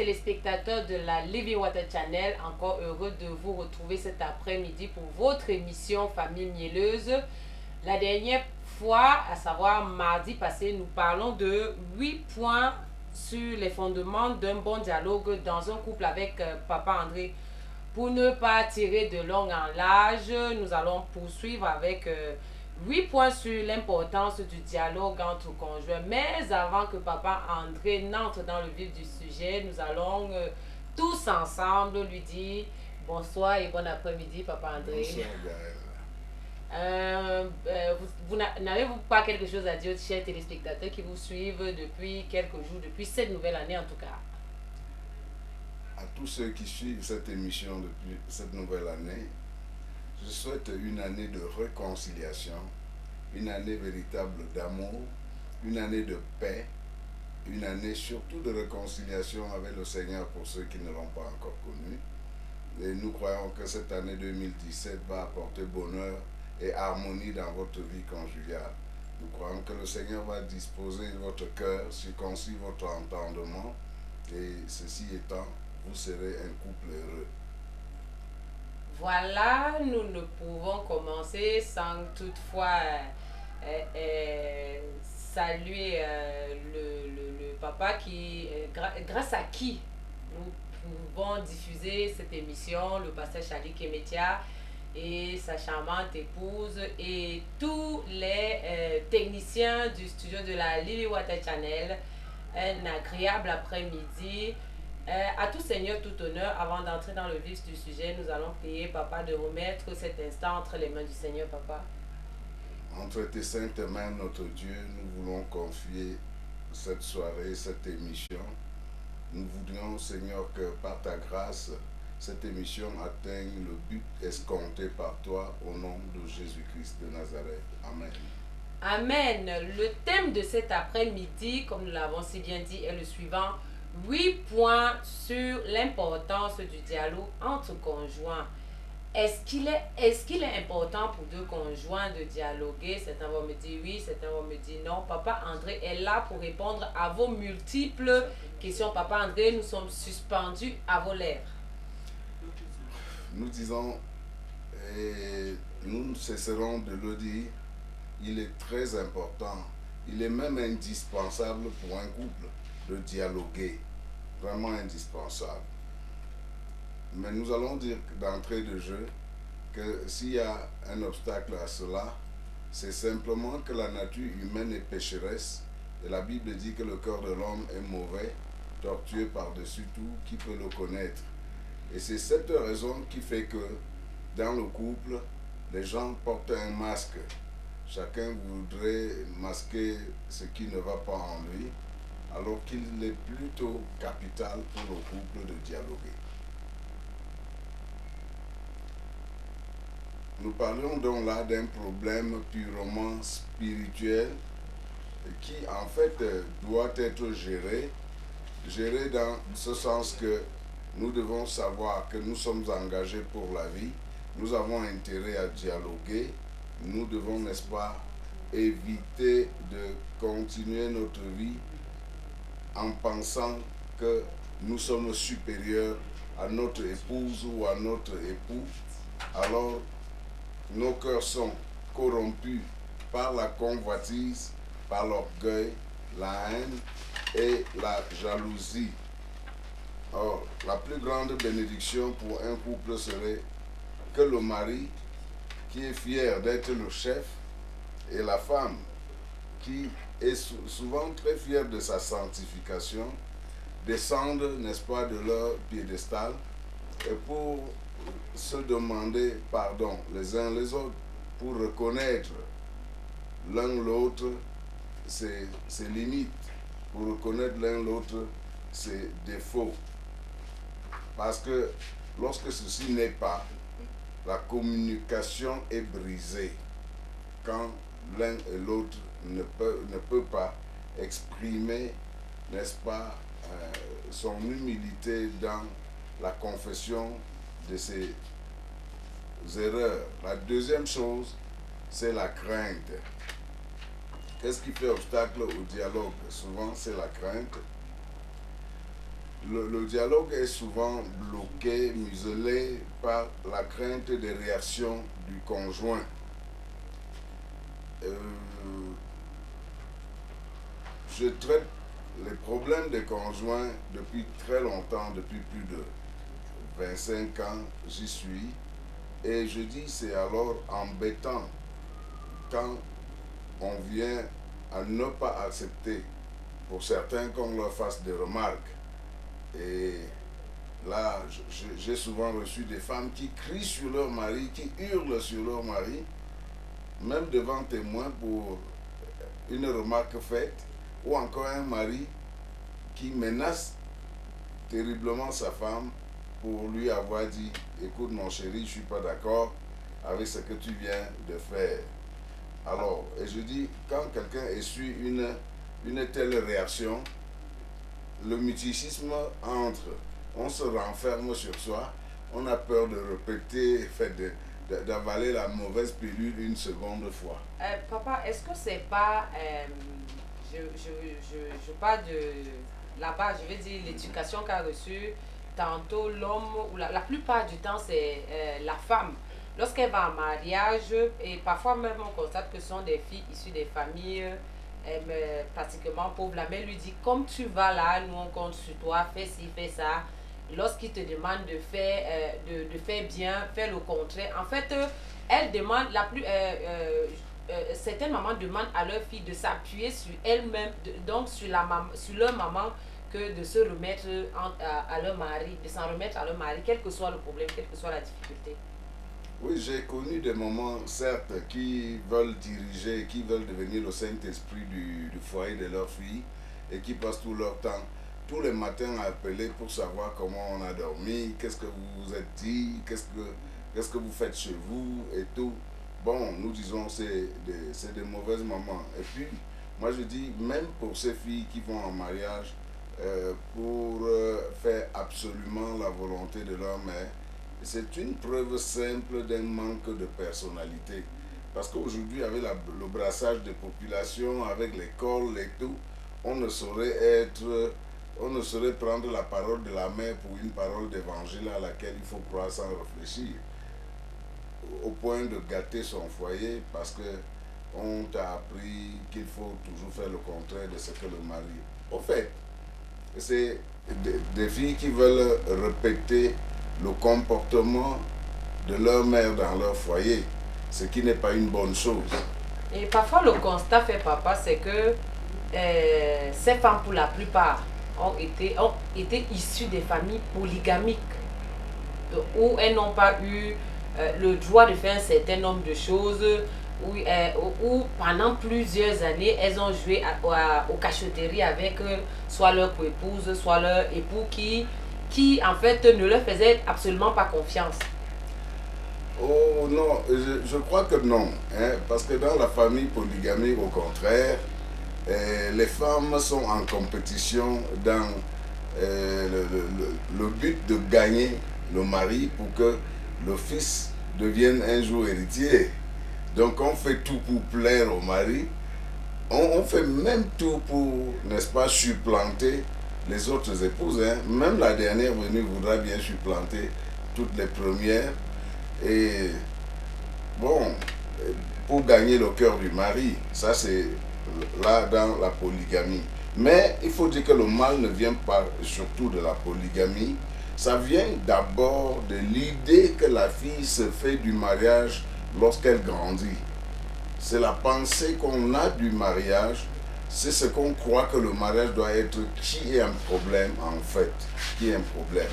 téléspectateurs de la Living Water Channel, encore heureux de vous retrouver cet après-midi pour votre émission Famille Mielleuse. La dernière fois, à savoir mardi passé, nous parlons de 8 points sur les fondements d'un bon dialogue dans un couple avec Papa André. Pour ne pas tirer de long en large, nous allons poursuivre avec 8 points sur l'importance du dialogue entre conjoints. Mais avant que Papa André n'entre dans le vif du sujet, nous allons tous ensemble lui dire bonsoir et bon après-midi, Papa André. Bonsoir, Gaël. N'avez-vous pas quelque chose à dire, chers téléspectateurs qui vous suivent depuis quelques jours, depuis cette nouvelle année en tout cas? À tous ceux qui suivent cette émission depuis cette nouvelle année, je souhaite une année de réconciliation, une année véritable d'amour, une année de paix, une année surtout de réconciliation avec le Seigneur pour ceux qui ne l'ont pas encore connu. Et nous croyons que cette année 2017 va apporter bonheur et harmonie dans votre vie conjugale. Nous croyons que le Seigneur va disposer votre cœur, circoncire votre entendement, et ceci étant, vous serez un couple heureux. Voilà, nous ne pouvons commencer sans toutefois saluer le papa qui, grâce à qui nous pouvons diffuser cette émission, le pasteur Charlie Kemetia et sa charmante épouse et tous les techniciens du studio de la Living Water Channel. Un agréable après-midi. À tout Seigneur, tout honneur. Avant d'entrer dans le vif du sujet, nous allons prier, Papa, de remettre cet instant entre les mains du Seigneur, Papa. Entre tes saintes mains, notre Dieu, nous voulons confier cette soirée, cette émission. Nous voudrions, Seigneur, que par ta grâce, cette émission atteigne le but escompté par toi au nom de Jésus-Christ de Nazareth. Amen. Amen. Le thème de cet après-midi, comme nous l'avons si bien dit, est le suivant. 8 points sur l'importance du dialogue entre conjoints. Est-ce qu'il est important pour deux conjoints de dialoguer? Certains vont me dire oui, certains vont me dire non. Papa André est là pour répondre à vos multiples questions. Papa André, nous sommes suspendus à vos lèvres. Nous disons, et nous ne cesserons de le dire, il est très important, il est même indispensable pour un couple de dialoguer, vraiment indispensable. Mais nous allons dire d'entrée de jeu que s'il y a un obstacle à cela, c'est simplement que la nature humaine est pécheresse et la Bible dit que le cœur de l'homme est mauvais, tortueux par-dessus tout, qui peut le connaître. Et c'est cette raison qui fait que dans le couple, les gens portent un masque. Chacun voudrait masquer ce qui ne va pas en lui, alors qu'il est plutôt capital pour le couple de dialoguer. Nous parlions donc là d'un problème purement spirituel qui en fait doit être géré dans ce sens que nous devons savoir que nous sommes engagés pour la vie, nous avons intérêt à dialoguer, nous devons, n'est-ce pas, éviter de continuer notre vie en pensant que nous sommes supérieurs à notre épouse ou à notre époux. Alors, nos cœurs sont corrompus par la convoitise, par l'orgueil, la haine et la jalousie. Or, la plus grande bénédiction pour un couple serait que le mari, qui est fier d'être le chef, et la femme, qui est souvent très fière de sa sanctification, descendent, n'est-ce pas, de leur piédestal, et pour se demander pardon les uns les autres, pour reconnaître l'un l'autre ses limites, pour reconnaître l'un l'autre ses défauts. Parce que lorsque ceci n'est pas, la communication est brisée quand l'un et l'autre ne peut pas exprimer, n'est-ce pas, son humilité dans la confession de ses erreurs. La deuxième chose, c'est la crainte. Qu'est-ce qui fait obstacle au dialogue? Souvent, c'est la crainte. le dialogue est souvent bloqué, muselé par la crainte des réactions du conjoint. Je traite les problèmes des conjoints depuis très longtemps, depuis plus de 25 ans, j'y suis. Et je dis, c'est alors embêtant quand on vient à ne pas accepter, pour certains, qu'on leur fasse des remarques. Et là, j'ai souvent reçu des femmes qui crient sur leur mari, qui hurlent sur leur mari, même devant témoins pour une remarque faite, ou encore un mari qui menace terriblement sa femme pour lui avoir dit « Écoute mon chéri, je ne suis pas d'accord avec ce que tu viens de faire. » Alors, et je dis, quand quelqu'un essuie une telle réaction, le mythicisme entre, on se renferme sur soi, on a peur de répéter, d'avaler la mauvaise pilule une seconde fois. Papa, est-ce que c'est pas, je parle de là-bas, je veux dire l'éducation qu'a reçue tantôt l'homme, ou la plupart du temps c'est la femme. Lorsqu'elle va en mariage, et parfois même on constate que ce sont des filles issues des familles pratiquement pauvres, la mère lui dit, comme tu vas là, nous on compte sur toi, fais ci, fais ça. Lorsqu'il te demande de faire bien, fais le contraire. En fait, elle demande, certaines mamans demandent à leur fille de s'appuyer sur elle-même, donc sur leur maman, que de se remettre à leur mari, de s'en remettre à leur mari, quel que soit le problème, quelle que soit la difficulté. Oui, j'ai connu des mamans, certes, qui veulent diriger, qui veulent devenir le Saint-Esprit du foyer de leur fille et qui passent tout leur temps, tous les matins à appeler pour savoir comment on a dormi, qu'est-ce que vous vous êtes dit, qu'est-ce que vous faites chez vous et tout. Bon, nous disons c'est des mauvaises mamans. Et puis, moi je dis, même pour ces filles qui vont en mariage, pour faire absolument la volonté de leur mère, c'est une preuve simple d'un manque de personnalité. Parce qu'aujourd'hui, avec le brassage de population, avec l'école et tout, on ne saurait prendre la parole de la mère pour une parole d'évangile à laquelle il faut croire sans réfléchir. Au point de gâter son foyer parce qu'on t'a appris qu'il faut toujours faire le contraire de ce que le mari. Au fait, c'est des filles qui veulent répéter le comportement de leur mère dans leur foyer, ce qui n'est pas une bonne chose. Et parfois le constat fait papa, c'est que ces femmes pour la plupart ont été issues des familles polygamiques où elles n'ont pas eu le droit de faire un certain nombre de choses, où pendant plusieurs années elles ont joué aux cachotteries avec soit leur épouse, soit leur époux qui en fait ne leur faisait absolument pas confiance. Oh non, je crois que non, hein, parce que dans la famille polygamique, au contraire, les femmes sont en compétition dans le but de gagner le mari pour que le fils devienne un jour héritier. Donc on fait tout pour plaire au mari, on fait même tout pour, n'est-ce pas, supplanter les autres épouses. Hein. Même la dernière venue voudra bien supplanter toutes les premières. Et bon, pour gagner le cœur du mari, ça c'est là dans la polygamie. Mais il faut dire que le mal ne vient pas surtout de la polygamie, ça vient d'abord de l'idée que la fille se fait du mariage lorsqu'elle grandit. C'est la pensée qu'on a du mariage, c'est ce qu'on croit que le mariage doit être, qui est un problème en fait, qui est un problème.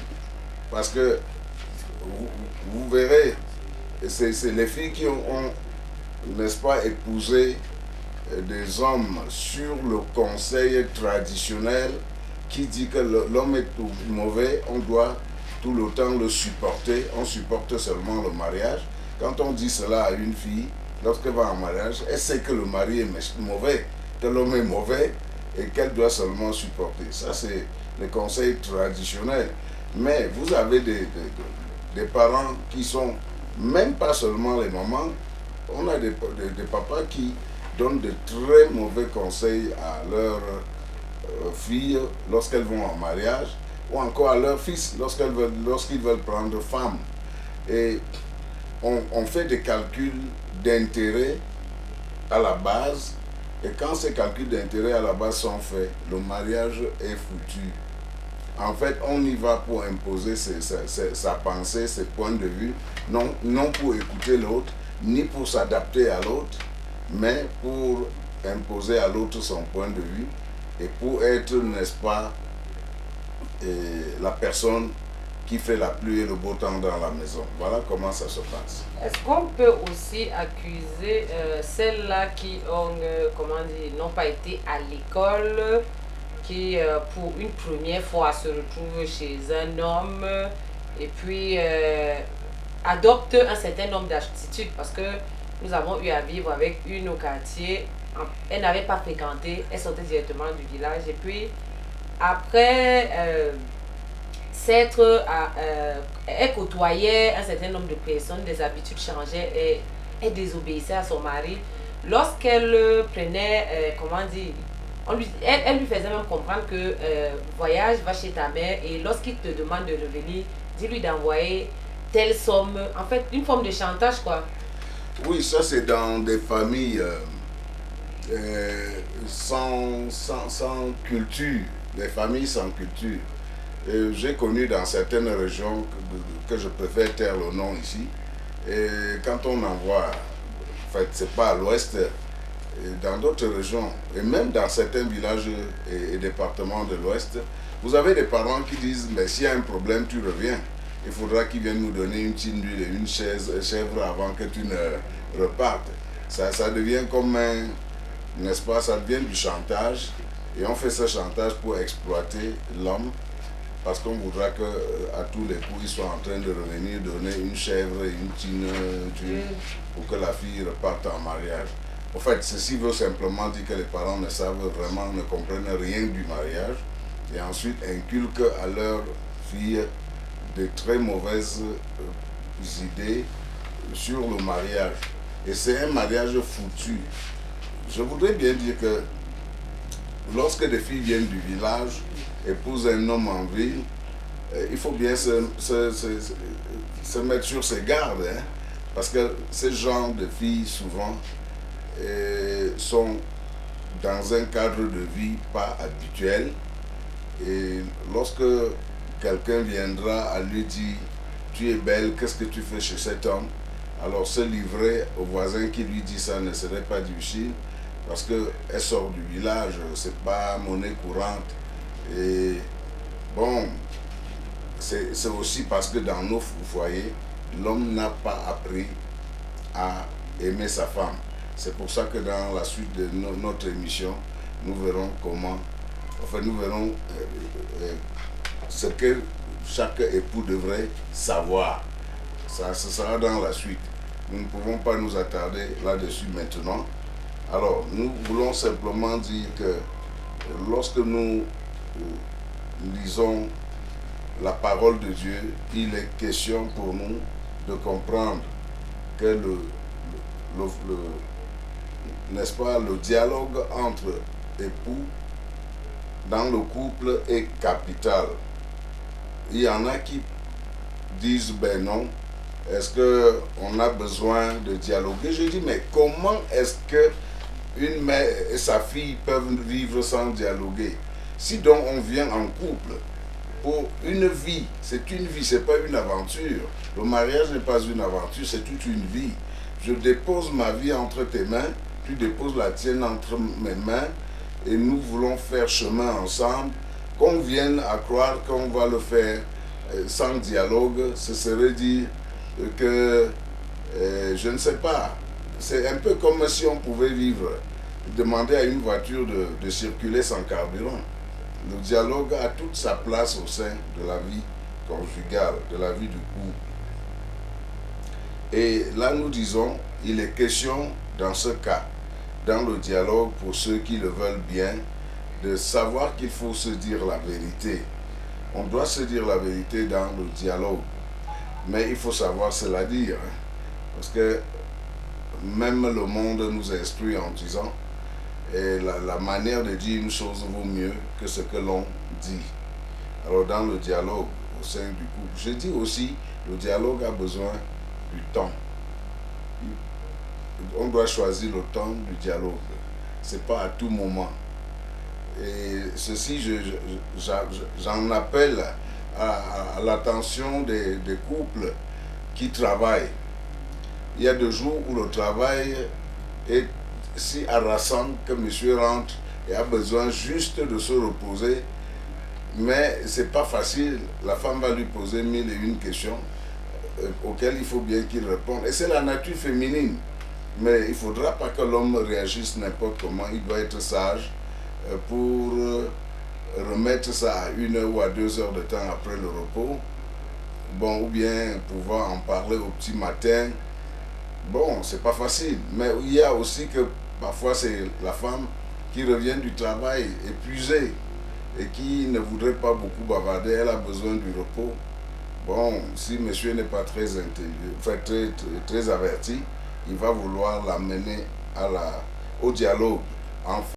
Parce que vous verrez, c'est les filles qui ont n'est-ce pas, épousé des hommes sur le conseil traditionnel qui dit que l'homme est tout mauvais, on doit tout le temps le supporter, on supporte seulement le mariage. Quand on dit cela à une fille, lorsqu'elle va en mariage, elle sait que le mari est mauvais, que l'homme est mauvais et qu'elle doit seulement supporter. Ça, c'est le conseil traditionnel. Mais vous avez des parents qui sont, même pas seulement les mamans, on a des papas qui donnent de très mauvais conseils à leurs filles lorsqu'elles vont en mariage, ou encore à leur fils lorsqu'ils veulent prendre femme. Et on fait des calculs d'intérêt à la base, et quand ces calculs d'intérêt à la base sont faits, le mariage est foutu. En fait, on y va pour imposer sa pensée, ses points de vue, non pour écouter l'autre, ni pour s'adapter à l'autre, mais pour imposer à l'autre son point de vue et pour être, n'est-ce pas, la personne qui fait la pluie et le beau temps dans la maison. Voilà comment ça se passe. Est-ce qu'on peut aussi accuser celles-là qui ont, comment dire, n'ont pas été à l'école, qui pour une première fois se retrouvent chez un homme et puis adoptent un certain nombre d'attitudes, parce que nous avons eu à vivre avec une au quartier, elle n'avait pas fréquenté, elle sortait directement du village et puis après elle côtoyait un certain nombre de personnes, des habitudes changeaient et elle désobéissait à son mari. Lorsqu'elle prenait, comment dire, elle lui faisait même comprendre que voyage, va chez ta mère et lorsqu'il te demande de revenir, dis-lui d'envoyer telle somme. En fait, une forme de chantage, quoi. Oui, ça c'est dans des familles sans culture, des familles sans culture. J'ai connu dans certaines régions que je préfère taire le nom ici. Et quand on envoie, en fait, c'est pas à l'ouest, dans d'autres régions, et même dans certains villages et départements de l'ouest, vous avez des parents qui disent, mais s'il y a un problème, tu reviens. Il faudra qu'ils viennent nous donner une petite huile et une chèvre avant que tu ne repartes. Ça devient comme un, n'est-ce pas, ça devient du chantage. Et on fait ce chantage pour exploiter l'homme, parce qu'on voudra qu'à tous les coups, ils soient en train de revenir donner une chèvre et une petite pour que la fille reparte en mariage. En fait, ceci veut simplement dire que les parents ne savent vraiment, ne comprennent rien du mariage et ensuite inculquent à leur fille de très mauvaises idées sur le mariage. Et c'est un mariage foutu. Je voudrais bien dire que lorsque des filles viennent du village, épousent un homme en ville, il faut bien se mettre sur ses gardes, hein, parce que ce genre de filles, souvent, sont dans un cadre de vie pas habituel. Et lorsque quelqu'un viendra à lui dire « Tu es belle, qu'est-ce que tu fais chez cet homme ?» Alors se livrer au voisin qui lui dit ça ne serait pas difficile, parce qu'elle sort du village, c'est pas monnaie courante. Et bon, c'est aussi parce que dans nos foyers, l'homme n'a pas appris à aimer sa femme. C'est pour ça que dans la suite de notre émission, nous verrons comment, enfin nous verrons ce que chaque époux devrait savoir. Ça, ce sera dans la suite. Nous ne pouvons pas nous attarder là-dessus maintenant. Alors, nous voulons simplement dire que lorsque nous lisons la parole de Dieu, il est question pour nous de comprendre que n'est-ce pas, le dialogue entre époux dans le couple est capital. Il y en a qui disent, ben non, est-ce qu'on a besoin de dialoguer? Je dis, mais comment est-ce qu'une mère et sa fille peuvent vivre sans dialoguer? Si donc on vient en couple pour une vie, c'est une vie, c'est pas une aventure. Le mariage n'est pas une aventure, c'est toute une vie. Je dépose ma vie entre tes mains, tu déposes la tienne entre mes mains, et nous voulons faire chemin ensemble. Qu'on vienne à croire qu'on va le faire sans dialogue, ce serait dire que, je ne sais pas, c'est un peu comme si on pouvait vivre, demander à une voiture de circuler sans carburant. Le dialogue a toute sa place au sein de la vie conjugale, de la vie du couple. Et là, nous disons, il est question, dans ce cas, dans le dialogue, pour ceux qui le veulent bien, de savoir qu'il faut se dire la vérité. On doit se dire la vérité dans le dialogue. Mais il faut savoir se la dire. Hein, parce que même le monde nous instruit en disant la manière de dire une chose vaut mieux que ce que l'on dit. Alors dans le dialogue au sein du couple, je dis aussi, le dialogue a besoin du temps. On doit choisir le temps du dialogue. Ce n'est pas à tout moment. Et ceci, j'en appelle à l'attention des couples qui travaillent. Il y a des jours où le travail est si harassant que monsieur rentre et a besoin juste de se reposer. Mais ce n'est pas facile. La femme va lui poser 1001 questions auxquelles il faut bien qu'il réponde. Et c'est la nature féminine. Mais il ne faudra pas que l'homme réagisse n'importe comment. Il doit être sage pour remettre ça à 1 heure ou à 2 heures de temps après le repos. Bon, ou bien pouvoir en parler au petit matin. Bon, c'est pas facile. Mais il y a aussi que parfois c'est la femme qui revient du travail épuisée et qui ne voudrait pas beaucoup bavarder. Elle a besoin du repos. Bon, si monsieur n'est pas très intelligent, enfin très averti, il va vouloir l'amener au dialogue.